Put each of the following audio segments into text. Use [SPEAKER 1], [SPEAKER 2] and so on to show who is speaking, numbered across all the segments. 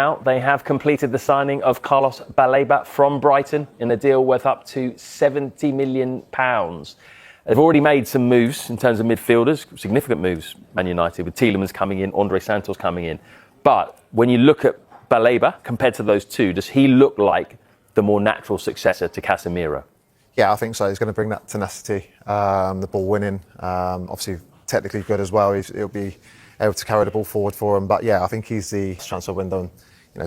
[SPEAKER 1] Now they have completed the signing of Carlos Baleba from Brighton in a deal worth up to £70 million. They've already made some moves in terms of midfielders, significant moves, Man United, with Tielemans coming in, Andre Santos coming in. But when you look at Baleba compared to those two, does he look like the more natural successor to Casemiro?
[SPEAKER 2] Yeah, I think so. He's going to bring that tenacity, the ball winning, obviously technically good as well. He'll be able to carry the ball forward for him. But yeah, I think he's the transfer window. And,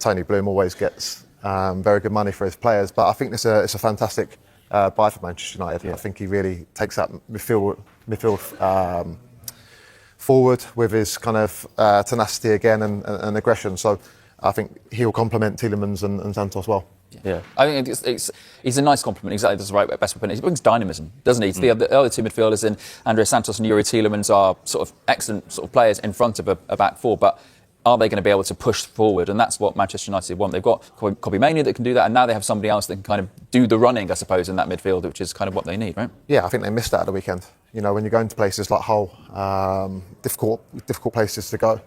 [SPEAKER 2] Tony Bloom always gets very good money for his players. But I think it's a fantastic buy for Manchester United. Yeah. I think he really takes that midfield forward with his kind of tenacity again and aggression. So I think he'll complement Tielemans and Santos well.
[SPEAKER 3] Yeah, I think he's a nice compliment. Exactly, that's the right best way to put it. He brings dynamism, doesn't he? The other two midfielders in Andre Santos and Yuri Tielemans are sort of excellent sort of players in front of a back four, but are they going to be able to push forward? And that's what Manchester United want. They've got Kobbie Mainoo that can do that, and now they have somebody else that can kind of do the running, I suppose, in that midfield, which is kind of what they need, right?
[SPEAKER 2] Yeah, I think they missed that at the weekend. When you go into places like Hull, difficult places to go.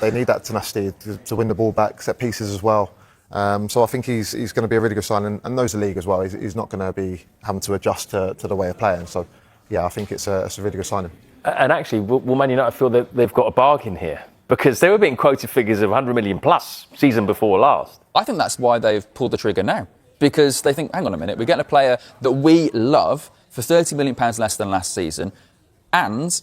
[SPEAKER 2] They need that tenacity to win the ball back, set pieces as well. So I think he's going to be a really good signing and knows the league as well. He's not going to be having to adjust to the way of playing. So, yeah, I think it's a really good signing.
[SPEAKER 1] And actually, will Man United feel that they've got a bargain here? Because they were being quoted figures of 100 million plus season before last.
[SPEAKER 3] I think that's why they've pulled the trigger now. Because they think, hang on a minute, we're getting a player that we love for £30 million less than last season. And,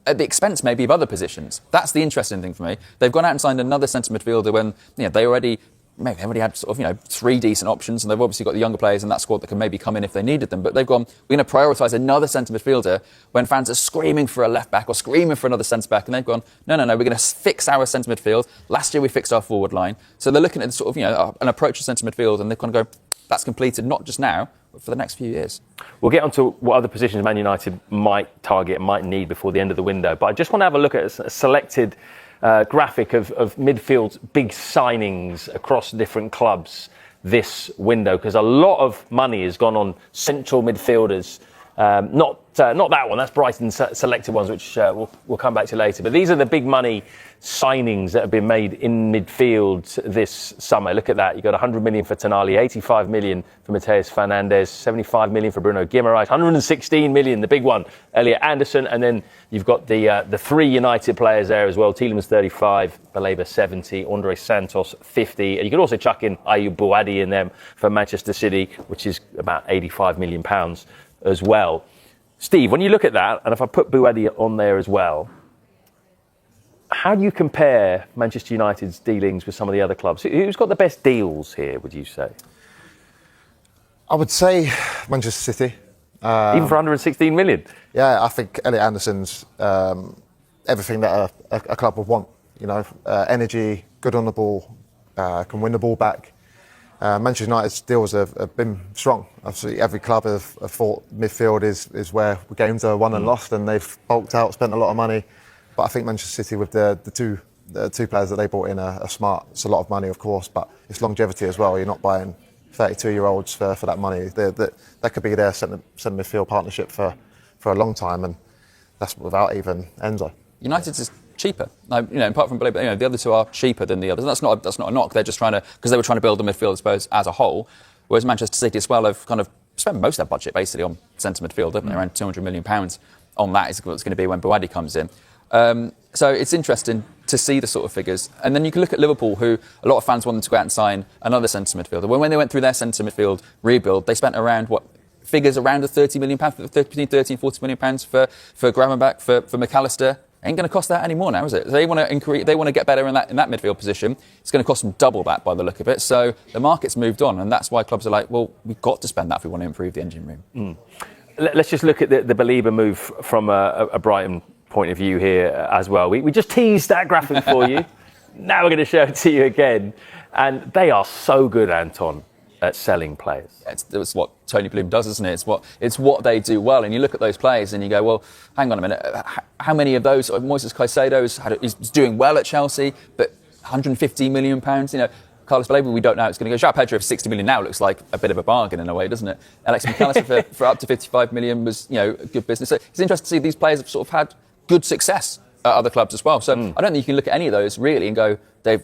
[SPEAKER 3] at the expense maybe of other positions. That's the interesting thing for me. They've gone out and signed another centre midfielder when they already had sort of, three decent options, and they've obviously got the younger players in that squad that can maybe come in if they needed them. But they've gone, we're going to prioritise another centre midfielder when fans are screaming for a left back or screaming for another centre back, and they've gone, no, we're going to fix our centre midfield. Last year we fixed our forward line, so they're looking at sort of an approach to centre midfield, and they've kind of go, that's completed not just now, but for the next few years.
[SPEAKER 1] We'll get on to what other positions Man United might target and might need before the end of the window. But I just want to have a look at a selected graphic of midfield's big signings across different clubs this window, because a lot of money has gone on central midfielders. Not that one, that's Brighton's selected ones, which we'll come back to later. But these are the big money signings that have been made in midfield this summer. Look at that. You've got 100 million for Tonali, 85 million for Mateus Fernandes, 75 million for Bruno Guimaraes, 116 million, the big one, Elliot Anderson. And then you've got the three United players there as well. Tielemans 35, Baleba 70, Andre Santos 50. And you could also chuck in Ayoub Bouadi in them for Manchester City, which is about £85 million as well. Steve, when you look at that, and if I put Bouadi on there as well, how do you compare Manchester United's dealings with some of the other clubs? Who's got the best deals here, would you say?
[SPEAKER 2] I would say Manchester City.
[SPEAKER 1] Even for 116 million?
[SPEAKER 2] Yeah, I think Elliot Anderson's everything that a club would want. Energy, good on the ball, can win the ball back. Manchester United's deals have been strong. Obviously, every club have thought midfield is where games are won and lost, and they've bulked out, spent a lot of money. But I think Manchester City, with the two players that they brought in, are smart. It's a lot of money, of course, but it's longevity as well. You're not buying 32-year-olds for that money. That could be their centre midfield partnership for a long time, and that's without even Enzo.
[SPEAKER 3] United's is cheaper. Apart from Baleba, the other two are cheaper than the others. And that's not a knock. They're just trying to, because they were trying to build the midfield, I suppose, as a whole. Whereas Manchester City as well have kind of spent most of their budget basically on centre midfield, haven't they? Around £200 million on that is what it's going to be when Bouadi comes in. So it's interesting to see the sort of figures. And then you can look at Liverpool, who a lot of fans wanted to go out and sign another centre midfielder. When they went through their centre midfield rebuild, they spent figures around £30 million, between 30 and 40 million pounds for Gravenberch, for McAllister. Ain't going to cost that anymore now, is it? They want to get better in that midfield position. It's going to cost them double that by the look of it. So the market's moved on, and that's why clubs are like, well, we've got to spend that if we want to improve the engine room.
[SPEAKER 1] Let's just look at the Baleba move from a Brighton point of view here as well. We just teased that graphic for you. Now we're going to show it to you again. And they are so good, Anton, at selling players.
[SPEAKER 3] It's what Tony Bloom does, isn't it? It's what they do well. And you look at those players and you go, well, hang on a minute. How many of those? Moises Caicedo is doing well at Chelsea, but £150 million. Carlos Baleba, we don't know how it's going to go. João Pedro for 60 million now looks like a bit of a bargain in a way, doesn't it? Alex McAllister for up to 55 million was, good business. So it's interesting to see these players have sort of had good success at other clubs as well. So I don't think you can look at any of those really and go,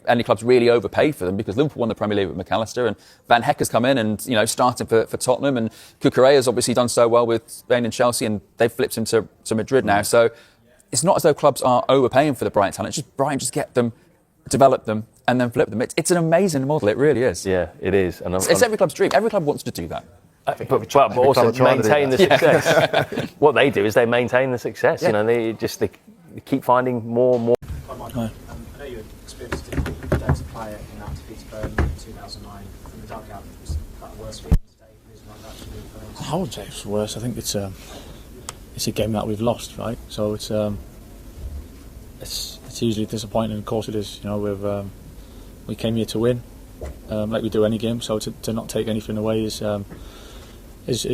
[SPEAKER 3] any clubs really overpaid for them, because Liverpool won the Premier League with McAllister, and Van Heck has come in and, started for Tottenham, and Cucurella has obviously done so well with Spain and Chelsea, and they've flipped him to Madrid now. So it's not as though clubs are overpaying for the Brighton talent. It's just Brighton just get them, develop them, and then flip them. It's an amazing model. It really is.
[SPEAKER 1] Yeah, it is. And
[SPEAKER 3] it's every club's dream. Every club wants to do that.
[SPEAKER 1] But also maintain the success. What they do is they maintain the success.
[SPEAKER 3] Yeah.
[SPEAKER 1] They keep finding more and more.
[SPEAKER 4] I know you experienced it as a player in that defeat to Burnley in 2009 from the dugout. Was that worse for you today, losing like that to Liverpool?
[SPEAKER 5] I would say it's worse. I think it's a game that we've lost, right? So it's hugely disappointing. Of course it is. We came here to win, like we do any game. So to not take anything away is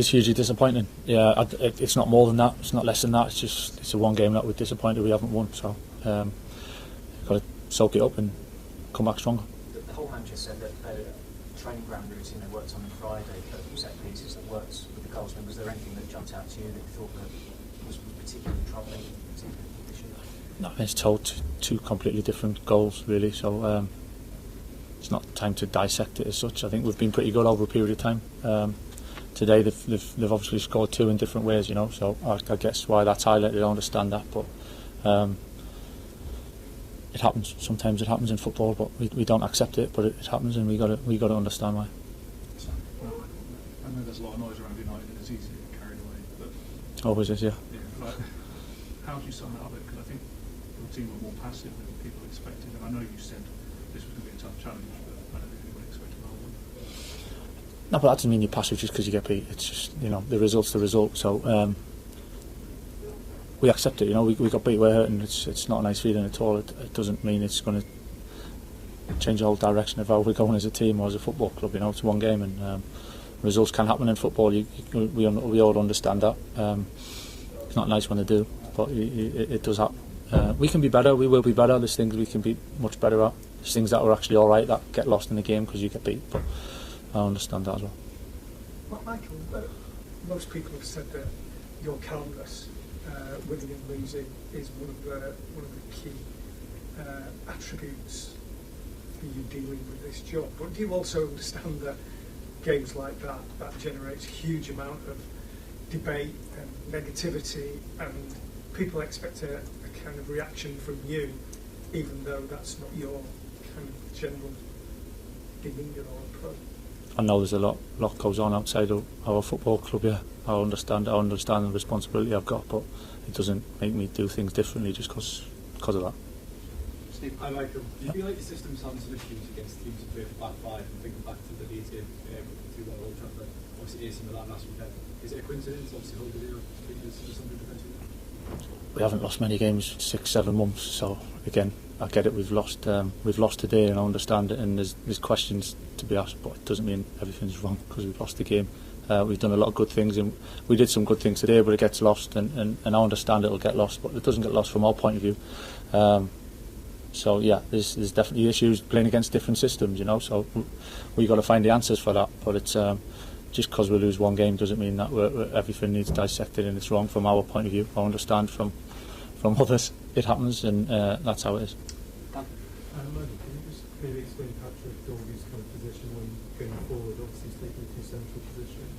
[SPEAKER 5] hugely disappointing. Yeah, it's not more than that. It's not less than that. It's a one game that we're disappointed we haven't won. So got to soak it up and come back stronger.
[SPEAKER 4] The whole manager said that training ground routine they worked on Friday, but a few set pieces that worked with the goals. Was there anything that jumped out to you that you thought that was particularly troubling, particularly this year?
[SPEAKER 5] No, it's two completely different goals, really. So it's not time to dissect it as such. I think we've been pretty good over a period of time. Today they've obviously scored two in different ways, So I guess why that's highlighted. I understand that, but it happens. Sometimes it happens in football, but we don't accept it. But it happens, and we got to understand why.
[SPEAKER 6] I know there's a lot of noise around United, and it's easy to get carried away. But
[SPEAKER 5] Always is, yeah.
[SPEAKER 6] How do you sum that up? Because I think your team were more passive than people expected, and I know you said this was going to be a tough challenge, but I don't think anyone expected that one.
[SPEAKER 5] No, but that doesn't mean you're passive just because you get beat. It's just the result's the result. So we accept it. We got beat. We're hurting. It's not a nice feeling at all. It doesn't mean it's going to change the whole direction of how we're going as a team or as a football club. It's one game, and results can happen in football. We all understand that. It's not nice when they do, but it does happen. We can be better. We will be better. There's things we can be much better at. There's things that are actually all right that get lost in the game because you get beat. But I understand that as well.
[SPEAKER 7] Well, Michael, most people have said that your calmness, winning and losing, is one of the key attributes for you dealing with this job. But do you also understand that games like that generates a huge amount of debate and negativity, and people expect a kind of reaction from you, even though that's not your kind of general demeanour or approach?
[SPEAKER 5] I know there's a lot goes on outside of our football club. Yeah, I understand the responsibility I've got, but it doesn't make me do things differently just because of that.
[SPEAKER 8] Steve, hi Michael. Do you feel like the system's having some issues against teams who play for back five, and thinking back to the Leeds game with 2-1 Old Trafford? Obviously, some of that last weekend. Is it a coincidence? Obviously, Hull did something defensively. We
[SPEAKER 5] haven't lost many games 6-7 months, so again, I get it. We've lost today, and I understand it. And there's questions to be asked, but it doesn't mean everything's wrong because we've lost the game. We've done a lot of good things, and we did some good things today, but it gets lost, and I understand it'll get lost, but it doesn't get lost from our point of view. So yeah, there's definitely issues playing against different systems, So we got to find the answers for that. But it's just because we lose one game doesn't mean that everything needs dissected and it's wrong from our point of view. I understand from others it happens, and that's how it is.
[SPEAKER 9] Can you just maybe explain Patrick Doherty's kind of position when going forward? Obviously, he's taking two central positions,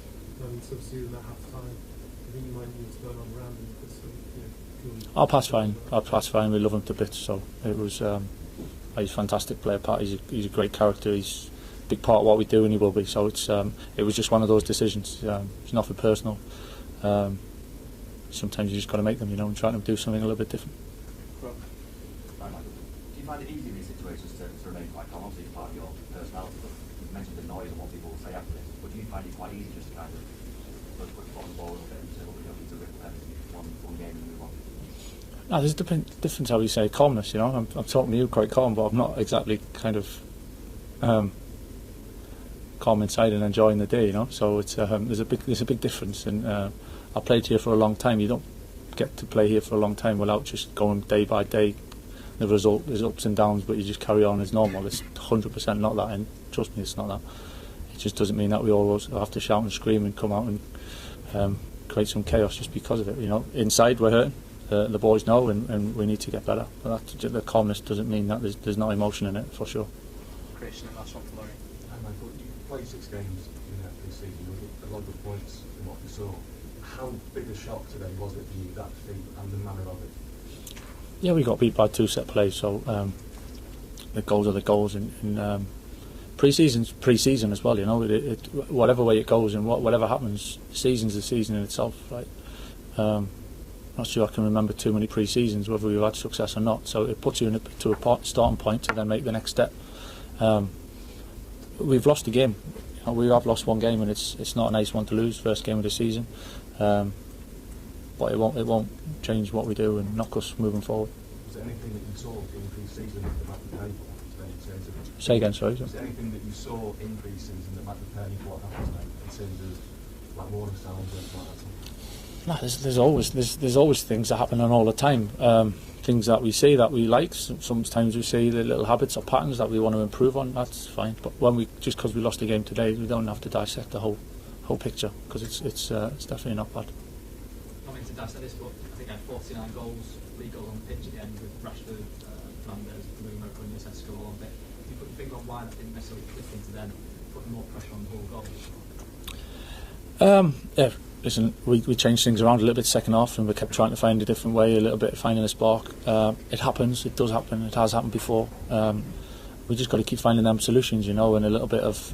[SPEAKER 9] substituting at half time. I think you might need to turn on around and put some.
[SPEAKER 5] Our pass fine. We love him to bits. So it was. He's a fantastic player. He's a great character. He's a big part of what we do, and he will be. So it was just one of those decisions. It's nothing personal. Sometimes you just got to make them, and try to do something a little bit different.
[SPEAKER 10] Do you find it easy in these situations to remain quite calm? Obviously, it's part of your personality, but you mentioned the noise and what people will say after this. But do you find it quite easy just to kind of put the foot on the ball a little bit and say, well, we don't need to rip one game and move on?
[SPEAKER 5] No, there's a difference how you say calmness. I'm talking to you quite calm, but I'm not exactly kind of calm inside and enjoying the day. So it's there's a big difference. And I played here for a long time. You don't get to play here for a long time without just going day by day. The result is ups and downs, but you just carry on as normal. It's 100% not that, and trust me, it's not that. It just doesn't mean that we always have to shout and scream and come out and create some chaos just because of it. Inside we're hurting. the boys know, and we need to get better. But the calmness doesn't mean that there's no emotion in it, for sure.
[SPEAKER 11] Christian, last one for Laurie.
[SPEAKER 9] Michael, you played 6 games in that pre-season. You got a lot of good points in what you saw. How big a shock today was it for you, that defeat and the manner of it?
[SPEAKER 5] Yeah, we got beat by 2 set plays, so the goals are the goals. And pre-season's pre-season as well, you know. Whatever way it goes and whatever happens, the season's the season in itself, right? Not sure I can remember too many pre-seasons, whether we've had success or not. So it puts you to a starting point to then make the next step. We've lost a game. You know, we have lost 1 game, and it's not a nice one to lose, first game of the season. But it won't change what we do and knock us moving forward.
[SPEAKER 9] Was there anything that you saw in pre-season that might prepare you for today in terms of...
[SPEAKER 5] Say again, sorry.
[SPEAKER 9] Was there anything that you saw in pre-season that might prepare you for what happens today in terms of like warning sounds or anything like that?
[SPEAKER 5] No, there's always things that happen on all the time. Things that we see that we like. Sometimes we see the little habits or patterns that we want to improve on. That's fine. But just because we lost a game today, we don't have to dissect the whole picture, because it's definitely not bad.
[SPEAKER 11] Not meant to dissect this, but I think I had 49 goals, league goals on the pitch at the end with Rashford, Fernandes, Bruno, Cunha, Sesko all on bit. Can you put your finger on why that didn't necessarily click into them, putting more pressure on the whole goal?
[SPEAKER 5] Yeah. Listen, we changed things around a little bit second half, and we kept trying to find a different way, a little bit finding a spark. It happens, it does happen, it has happened before. We just got to keep finding them solutions, you know, and a little bit of